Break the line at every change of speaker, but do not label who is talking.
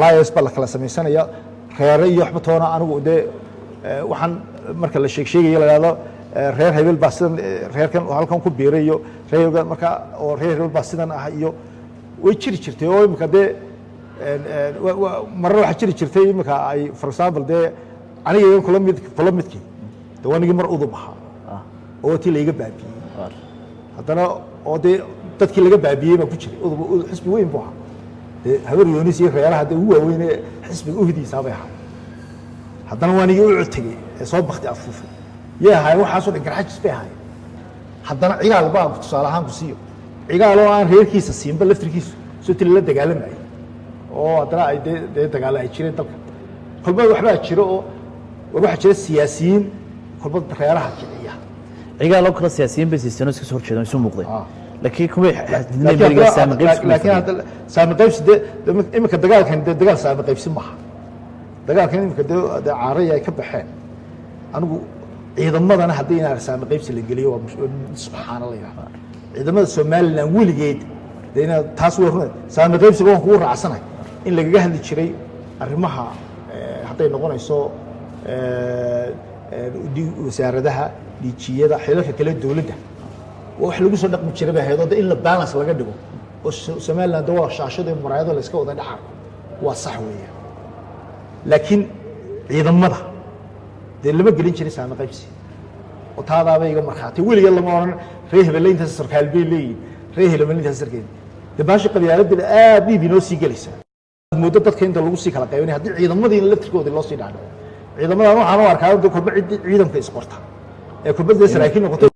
alliance baa la kala samaysanaya reere iyo waxba toona anigu dee waxaan marka la sheegayo la yiraahdo reer hebel baa sidan reerkan oo halkan ku biiray iyo reergan marka oo reer hebel baa sidan ah iyo way jiri jirtay oo imika dee marar waxa jiri jirtay imika ay for example dee aniga iyo kula midkii dawanigi mar udub ahaa oo tii la iga baabiyey haddana oo dee dadkii laga baabiyey baa ku jiray udub xisbi weyn buu ahaa dee habar yoonis iyo reeraha dee ugu waaweyn ee xisbiga uhdiisa bay ahaa haddana waanigi u codtegey ee soo bakti afuufay yay ahaayeen waxaasoo dhan garxajis bay ahaayeen haddana cigaal baa tusaale ahaan ku siiyo cigaal oo aan reerkiisa siinba laftirkiisu soo tili la dagaalamayay oo haddana ay dee dagaalo ay jireen dalka kolba waxbaa jiro oo waxaa jira siyaasiyiin kolba reeraha kiciya
cigaal oo kala siyaasiyiin bay siisteen iska soo horjeedaan isu muuqday laakiin kuma
laakiin hadda saami qaybsi dee imika dagaalkan dee dagaal saami qaybsi maaha dagaalkan imika dee caaraya ay ka baxeen anigu ciidamadana haddii inaan saami qaybsi la geliyo waa subxaana la yidhahda ciidamada somaliland weligeed dee inaa taas way runa saami qaybsiga waan kugu raacsanahay in lagaga hadli jiray arrimaha hadday noqonayso wasaaradaha dhiijiyada xilalka kale dowladda wax lagu soo dhaqmi jiray bay ahayd oo in la balance laga dhigo oo somaliland waa shaashada muraayado la iska wada dhaca waa sax weeyaan laakiin ciidamada dee lama gelin jiray saami qaybsi oo taadaaba iga markhaati weligeed lama oran reer hebelayntaas sarkaal bay leeyihin reer hebelayntaas sarkeed dee baashi qabyaaladda aad dhiib inoo sii gelaysaa muddo dadka inta lagu sii kala qaybinay haddii ciidamadiina laftirkooda loo sii dhaadho ciidamadan waxaan u arkaa kolba ciidanka isqorta ee kolba dee saraakiin noqotay